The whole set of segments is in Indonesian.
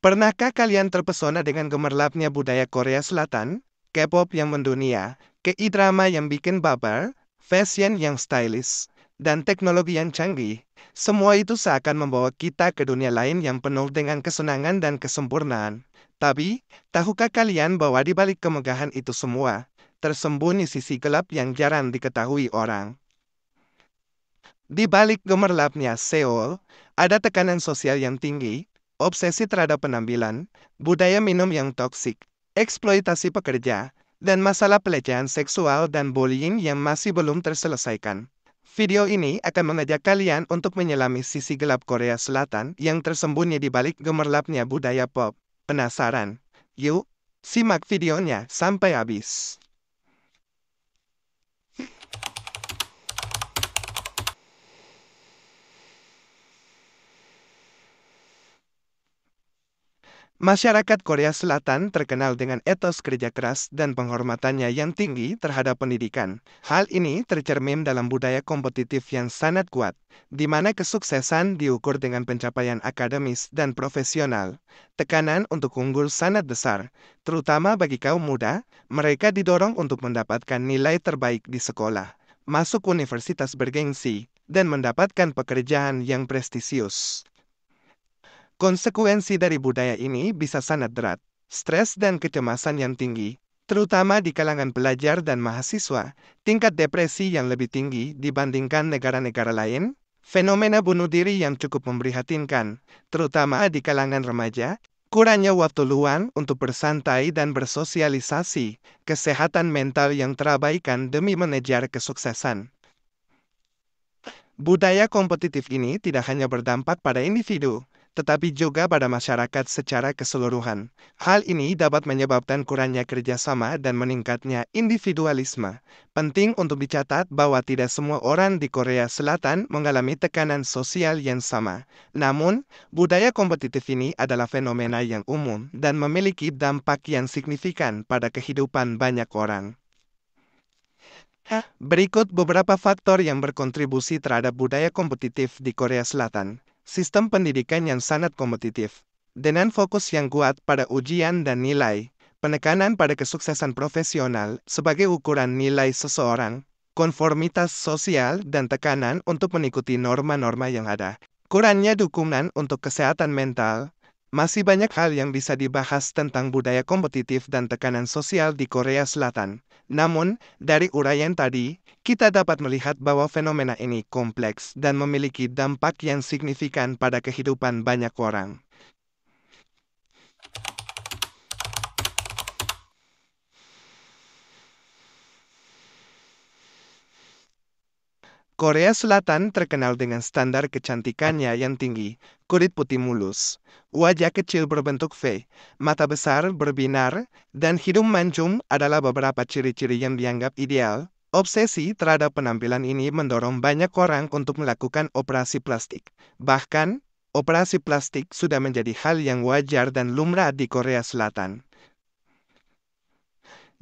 Pernahkah kalian terpesona dengan gemerlapnya budaya Korea Selatan, K-pop yang mendunia, K-drama yang bikin baper, fashion yang stylish, dan teknologi yang canggih? Semua itu seakan membawa kita ke dunia lain yang penuh dengan kesenangan dan kesempurnaan. Tapi, tahukah kalian bahwa di balik kemegahan itu semua, tersembunyi sisi gelap yang jarang diketahui orang? Di balik gemerlapnya Seoul, ada tekanan sosial yang tinggi, obsesi terhadap penampilan, budaya minum yang toksik, eksploitasi pekerja, dan masalah pelecehan seksual dan bullying yang masih belum terselesaikan. Video ini akan mengajak kalian untuk menyelami sisi gelap Korea Selatan yang tersembunyi di balik gemerlapnya budaya pop. Penasaran? Yuk, simak videonya sampai habis. Masyarakat Korea Selatan terkenal dengan etos kerja keras dan penghormatannya yang tinggi terhadap pendidikan. Hal ini tercermin dalam budaya kompetitif yang sangat kuat, di mana kesuksesan diukur dengan pencapaian akademis dan profesional. Tekanan untuk unggul sangat besar, terutama bagi kaum muda. Mereka didorong untuk mendapatkan nilai terbaik di sekolah, masuk universitas bergengsi, dan mendapatkan pekerjaan yang prestisius. Konsekuensi dari budaya ini bisa sangat berat. Stres dan kecemasan yang tinggi, terutama di kalangan pelajar dan mahasiswa, tingkat depresi yang lebih tinggi dibandingkan negara-negara lain, fenomena bunuh diri yang cukup memprihatinkan, terutama di kalangan remaja, kurangnya waktu luang untuk bersantai dan bersosialisasi, kesehatan mental yang terabaikan demi mengejar kesuksesan. Budaya kompetitif ini tidak hanya berdampak pada individu, tetapi juga pada masyarakat secara keseluruhan. Hal ini dapat menyebabkan kurangnya kerjasama dan meningkatnya individualisme. Penting untuk dicatat bahwa tidak semua orang di Korea Selatan mengalami tekanan sosial yang sama. Namun, budaya kompetitif ini adalah fenomena yang umum dan memiliki dampak yang signifikan pada kehidupan banyak orang. Berikut beberapa faktor yang berkontribusi terhadap budaya kompetitif di Korea Selatan. Sistem pendidikan yang sangat kompetitif. Dengan fokus yang kuat pada ujian dan nilai, penekanan pada kesuksesan profesional sebagai ukuran nilai seseorang, konformitas sosial dan tekanan untuk mengikuti norma-norma yang ada. Kurangnya dukungan untuk kesehatan mental. Masih banyak hal yang bisa dibahas tentang budaya kompetitif dan tekanan sosial di Korea Selatan. Namun, dari uraian tadi, kita dapat melihat bahwa fenomena ini kompleks dan memiliki dampak yang signifikan pada kehidupan banyak orang. Korea Selatan terkenal dengan standar kecantikannya yang tinggi, kulit putih mulus, wajah kecil berbentuk V, mata besar berbinar, dan hidung mancung adalah beberapa ciri-ciri yang dianggap ideal. Obsesi terhadap penampilan ini mendorong banyak orang untuk melakukan operasi plastik. Bahkan, operasi plastik sudah menjadi hal yang wajar dan lumrah di Korea Selatan.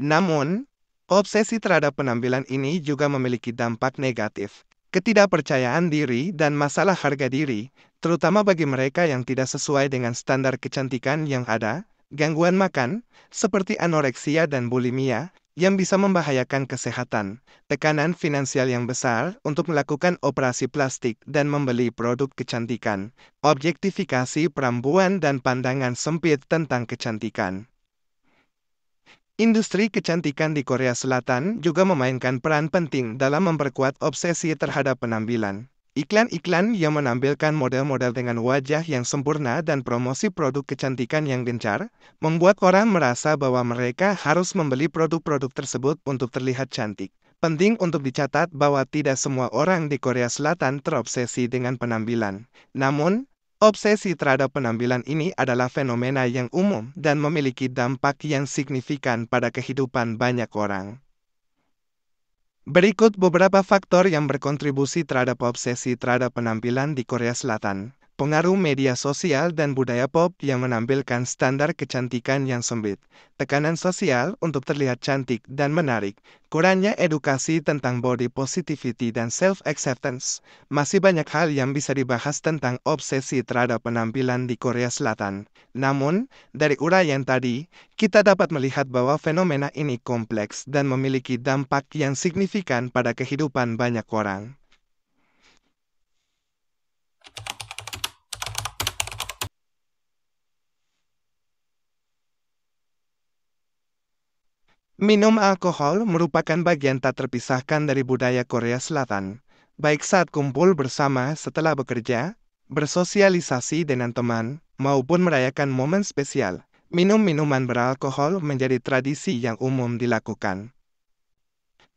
Namun, obsesi terhadap penampilan ini juga memiliki dampak negatif. Ketidakpercayaan diri dan masalah harga diri, terutama bagi mereka yang tidak sesuai dengan standar kecantikan yang ada, gangguan makan, seperti anoreksia dan bulimia, yang bisa membahayakan kesehatan, tekanan finansial yang besar untuk melakukan operasi plastik dan membeli produk kecantikan, objektifikasi perempuan dan pandangan sempit tentang kecantikan. Industri kecantikan di Korea Selatan juga memainkan peran penting dalam memperkuat obsesi terhadap penampilan. Iklan-iklan yang menampilkan model-model dengan wajah yang sempurna dan promosi produk kecantikan yang gencar, membuat orang merasa bahwa mereka harus membeli produk-produk tersebut untuk terlihat cantik. Penting untuk dicatat bahwa tidak semua orang di Korea Selatan terobsesi dengan penampilan. Namun, obsesi terhadap penampilan ini adalah fenomena yang umum dan memiliki dampak yang signifikan pada kehidupan banyak orang. Berikut beberapa faktor yang berkontribusi terhadap obsesi terhadap penampilan di Korea Selatan. Pengaruh media sosial dan budaya pop yang menampilkan standar kecantikan yang sempit, tekanan sosial untuk terlihat cantik dan menarik, kurangnya edukasi tentang body positivity dan self-acceptance. Masih banyak hal yang bisa dibahas tentang obsesi terhadap penampilan di Korea Selatan. Namun, dari uraian tadi, kita dapat melihat bahwa fenomena ini kompleks dan memiliki dampak yang signifikan pada kehidupan banyak orang. Minum alkohol merupakan bagian tak terpisahkan dari budaya Korea Selatan, baik saat kumpul bersama setelah bekerja, bersosialisasi dengan teman, maupun merayakan momen spesial. Minum minuman beralkohol menjadi tradisi yang umum dilakukan.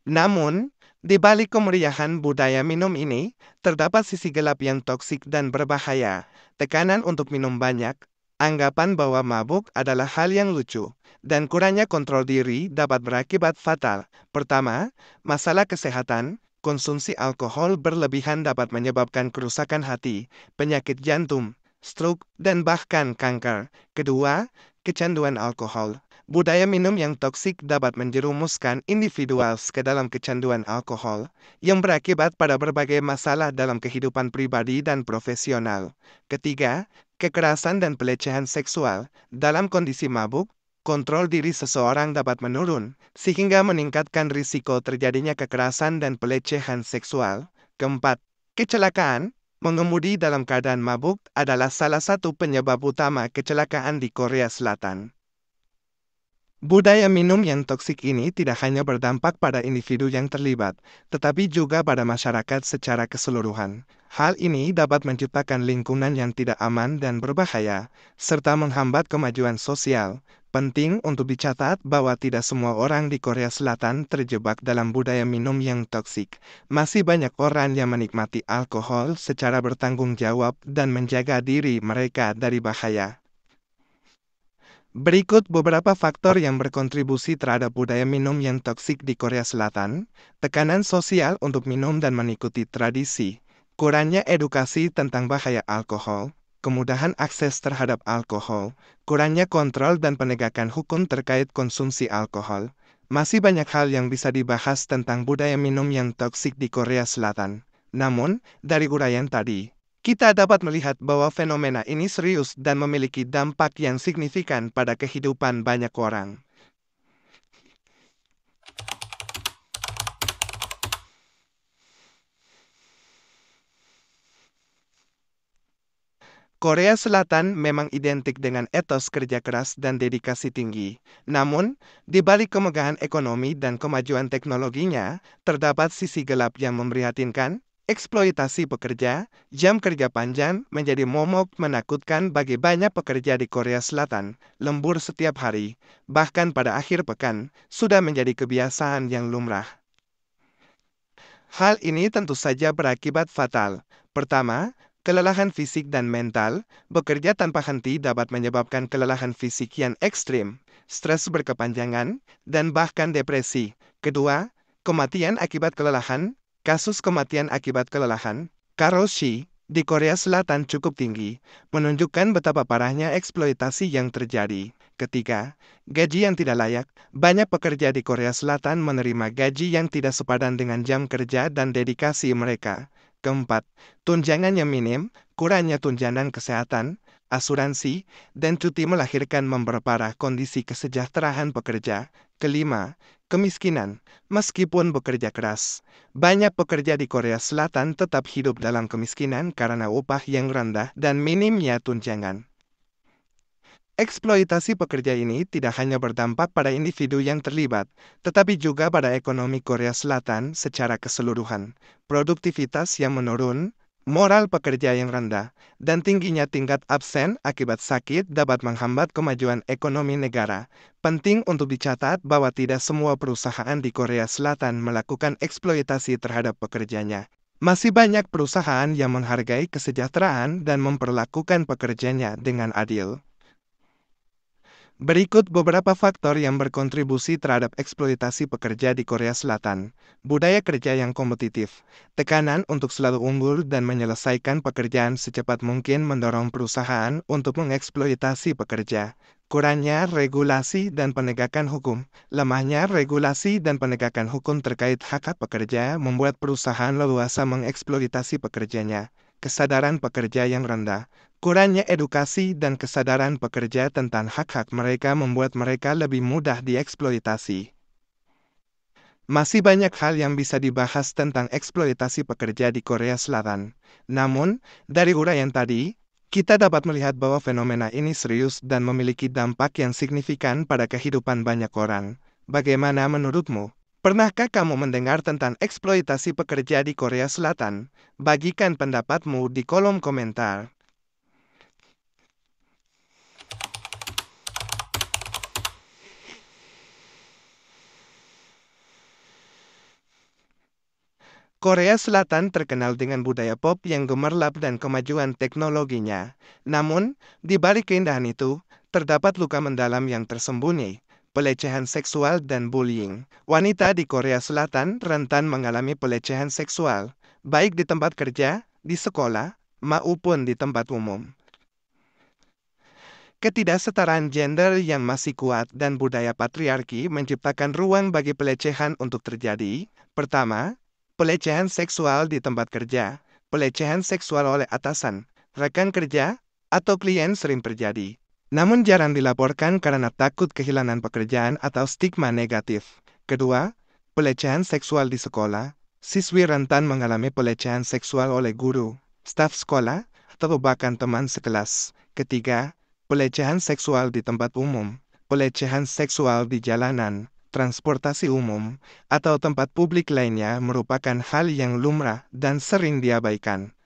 Namun, di balik kemeriahan budaya minum ini, terdapat sisi gelap yang toksik dan berbahaya. Tekanan untuk minum banyak, anggapan bahwa mabuk adalah hal yang lucu, dan kurangnya kontrol diri dapat berakibat fatal. Pertama, masalah kesehatan. Konsumsi alkohol berlebihan dapat menyebabkan kerusakan hati, penyakit jantung, stroke, dan bahkan kanker. Kedua, kecanduan alkohol. Budaya minum yang toksik dapat menjerumuskan individual ke dalam kecanduan alkohol, yang berakibat pada berbagai masalah dalam kehidupan pribadi dan profesional. Ketiga, kekerasan dan pelecehan seksual. Dalam kondisi mabuk, kontrol diri seseorang dapat menurun, sehingga meningkatkan risiko terjadinya kekerasan dan pelecehan seksual. Keempat, kecelakaan. Mengemudi dalam keadaan mabuk adalah salah satu penyebab utama kecelakaan di Korea Selatan. Budaya minum yang toksik ini tidak hanya berdampak pada individu yang terlibat, tetapi juga pada masyarakat secara keseluruhan. Hal ini dapat menciptakan lingkungan yang tidak aman dan berbahaya, serta menghambat kemajuan sosial. Penting untuk dicatat bahwa tidak semua orang di Korea Selatan terjebak dalam budaya minum yang toksik. Masih banyak orang yang menikmati alkohol secara bertanggung jawab dan menjaga diri mereka dari bahaya. Berikut beberapa faktor yang berkontribusi terhadap budaya minum yang toksik di Korea Selatan: tekanan sosial untuk minum dan mengikuti tradisi, kurangnya edukasi tentang bahaya alkohol, kemudahan akses terhadap alkohol, kurangnya kontrol dan penegakan hukum terkait konsumsi alkohol. Masih banyak hal yang bisa dibahas tentang budaya minum yang toksik di Korea Selatan. Namun, dari uraian tadi, kita dapat melihat bahwa fenomena ini serius dan memiliki dampak yang signifikan pada kehidupan banyak orang. Korea Selatan memang identik dengan etos kerja keras dan dedikasi tinggi. Namun, di balik kemegahan ekonomi dan kemajuan teknologinya, terdapat sisi gelap yang memprihatinkan. Eksploitasi pekerja, jam kerja panjang menjadi momok menakutkan bagi banyak pekerja di Korea Selatan. Lembur setiap hari, bahkan pada akhir pekan, sudah menjadi kebiasaan yang lumrah. Hal ini tentu saja berakibat fatal. Pertama, kelelahan fisik dan mental. Bekerja tanpa henti dapat menyebabkan kelelahan fisik yang ekstrim, stres berkepanjangan, dan bahkan depresi. Kedua, kematian akibat kelelahan. Kasus kematian akibat kelelahan, karoshi, di Korea Selatan cukup tinggi, menunjukkan betapa parahnya eksploitasi yang terjadi. Ketiga, gaji yang tidak layak. Banyak pekerja di Korea Selatan menerima gaji yang tidak sepadan dengan jam kerja dan dedikasi mereka. Keempat, tunjangan yang minim, kurangnya tunjangan kesehatan, asuransi, dan cuti melahirkan memperparah kondisi kesejahteraan pekerja. Kelima, kemiskinan. Meskipun bekerja keras, banyak pekerja di Korea Selatan tetap hidup dalam kemiskinan karena upah yang rendah dan minimnya tunjangan. Eksploitasi pekerja ini tidak hanya berdampak pada individu yang terlibat, tetapi juga pada ekonomi Korea Selatan secara keseluruhan. Produktivitas yang menurun, moral pekerja yang rendah, dan tingginya tingkat absen akibat sakit dapat menghambat kemajuan ekonomi negara. Penting untuk dicatat bahwa tidak semua perusahaan di Korea Selatan melakukan eksploitasi terhadap pekerjanya. Masih banyak perusahaan yang menghargai kesejahteraan dan memperlakukan pekerjanya dengan adil. Berikut beberapa faktor yang berkontribusi terhadap eksploitasi pekerja di Korea Selatan. Budaya kerja yang kompetitif. Tekanan untuk selalu unggul dan menyelesaikan pekerjaan secepat mungkin mendorong perusahaan untuk mengeksploitasi pekerja. Kurangnya regulasi dan penegakan hukum. Lemahnya regulasi dan penegakan hukum terkait hak-hak pekerja membuat perusahaan leluasa mengeksploitasi pekerjanya. Kesadaran pekerja yang rendah. Kurangnya edukasi dan kesadaran pekerja tentang hak-hak mereka membuat mereka lebih mudah dieksploitasi. Masih banyak hal yang bisa dibahas tentang eksploitasi pekerja di Korea Selatan. Namun, dari uraian tadi, kita dapat melihat bahwa fenomena ini serius dan memiliki dampak yang signifikan pada kehidupan banyak orang. Bagaimana menurutmu? Pernahkah kamu mendengar tentang eksploitasi pekerja di Korea Selatan? Bagikan pendapatmu di kolom komentar. Korea Selatan terkenal dengan budaya pop yang gemerlap dan kemajuan teknologinya. Namun, di balik keindahan itu, terdapat luka mendalam yang tersembunyi, pelecehan seksual dan bullying. Wanita di Korea Selatan rentan mengalami pelecehan seksual, baik di tempat kerja, di sekolah, maupun di tempat umum. Ketidaksetaraan gender yang masih kuat dan budaya patriarki menciptakan ruang bagi pelecehan untuk terjadi. Pertama, pelecehan seksual di tempat kerja. Pelecehan seksual oleh atasan, rekan kerja, atau klien sering terjadi. Namun jarang dilaporkan karena takut kehilangan pekerjaan atau stigma negatif. Kedua, pelecehan seksual di sekolah. Siswi rentan mengalami pelecehan seksual oleh guru, staf sekolah, atau bahkan teman sekelas. Ketiga, pelecehan seksual di tempat umum. Pelecehan seksual di jalanan, transportasi umum, atau tempat publik lainnya merupakan hal yang lumrah dan sering diabaikan.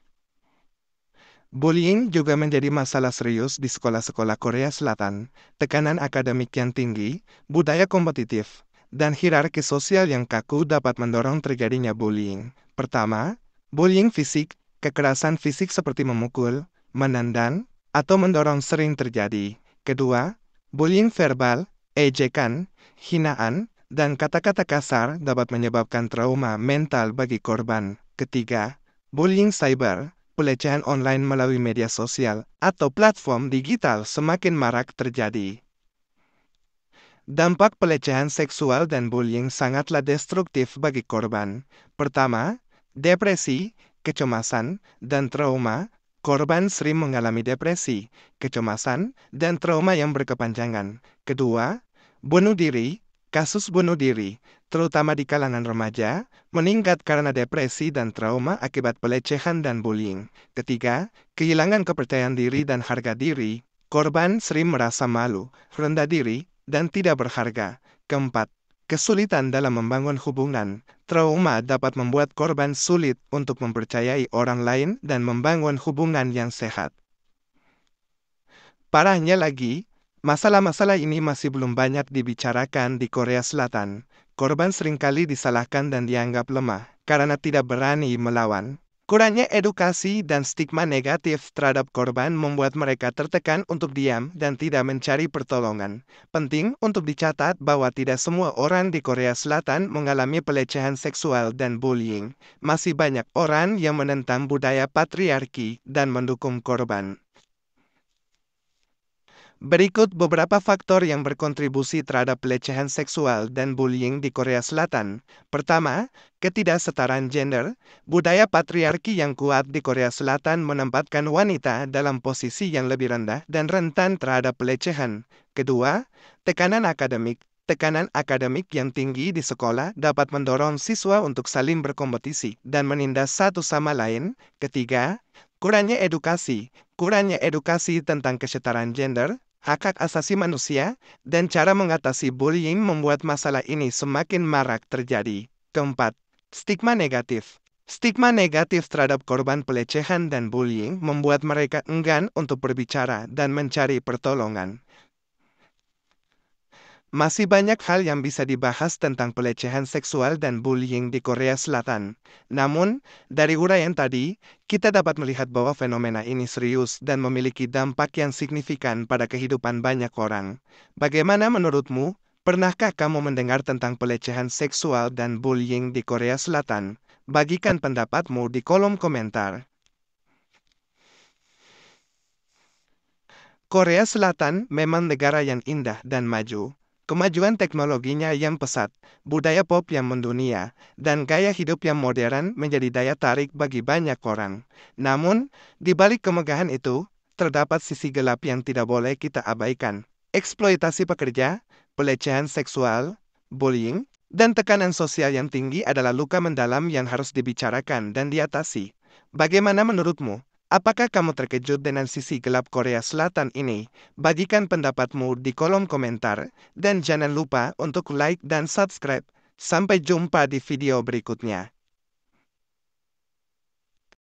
Bullying juga menjadi masalah serius di sekolah-sekolah Korea Selatan. Tekanan akademik yang tinggi, budaya kompetitif, dan hierarki sosial yang kaku dapat mendorong terjadinya bullying. Pertama, bullying fisik, kekerasan fisik seperti memukul, menendang, atau mendorong sering terjadi. Kedua, bullying verbal, ejekan, hinaan, dan kata-kata kasar dapat menyebabkan trauma mental bagi korban. Ketiga, bullying cyber, pelecehan online melalui media sosial atau platform digital semakin marak terjadi. Dampak pelecehan seksual dan bullying sangatlah destruktif bagi korban. Pertama, depresi, kecemasan, dan trauma. Korban sering mengalami depresi, kecemasan, dan trauma yang berkepanjangan. Kedua, bunuh diri. Kasus bunuh diri, terutama di kalangan remaja, meningkat karena depresi dan trauma akibat pelecehan dan bullying. Ketiga, kehilangan kepercayaan diri dan harga diri. Korban sering merasa malu, rendah diri, dan tidak berharga. Keempat, kesulitan dalam membangun hubungan. Trauma dapat membuat korban sulit untuk mempercayai orang lain dan membangun hubungan yang sehat. Parahnya lagi, masalah-masalah ini masih belum banyak dibicarakan di Korea Selatan. Korban seringkali disalahkan dan dianggap lemah karena tidak berani melawan. Kurangnya edukasi dan stigma negatif terhadap korban membuat mereka tertekan untuk diam dan tidak mencari pertolongan. Penting untuk dicatat bahwa tidak semua orang di Korea Selatan mengalami pelecehan seksual dan bullying. Masih banyak orang yang menentang budaya patriarki dan mendukung korban. Berikut beberapa faktor yang berkontribusi terhadap pelecehan seksual dan bullying di Korea Selatan. Pertama, ketidaksetaraan gender. Budaya patriarki yang kuat di Korea Selatan menempatkan wanita dalam posisi yang lebih rendah dan rentan terhadap pelecehan. Kedua, tekanan akademik. Tekanan akademik yang tinggi di sekolah dapat mendorong siswa untuk saling berkompetisi dan menindas satu sama lain. Ketiga, kurangnya edukasi. Kurangnya edukasi tentang kesetaraan gender, hak-hak asasi manusia, dan cara mengatasi bullying membuat masalah ini semakin marak terjadi. Keempat, stigma negatif. Stigma negatif terhadap korban pelecehan dan bullying membuat mereka enggan untuk berbicara dan mencari pertolongan. Masih banyak hal yang bisa dibahas tentang pelecehan seksual dan bullying di Korea Selatan. Namun, dari uraian tadi, kita dapat melihat bahwa fenomena ini serius dan memiliki dampak yang signifikan pada kehidupan banyak orang. Bagaimana menurutmu? Pernahkah kamu mendengar tentang pelecehan seksual dan bullying di Korea Selatan? Bagikan pendapatmu di kolom komentar. Korea Selatan memang negara yang indah dan maju. Kemajuan teknologinya yang pesat, budaya pop yang mendunia, dan gaya hidup yang modern menjadi daya tarik bagi banyak orang. Namun, di balik kemegahan itu, terdapat sisi gelap yang tidak boleh kita abaikan. Eksploitasi pekerja, pelecehan seksual, bullying, dan tekanan sosial yang tinggi adalah luka mendalam yang harus dibicarakan dan diatasi. Bagaimana menurutmu? Apakah kamu terkejut dengan sisi gelap Korea Selatan ini? Bagikan pendapatmu di kolom komentar, dan jangan lupa untuk like dan subscribe. Sampai jumpa di video berikutnya.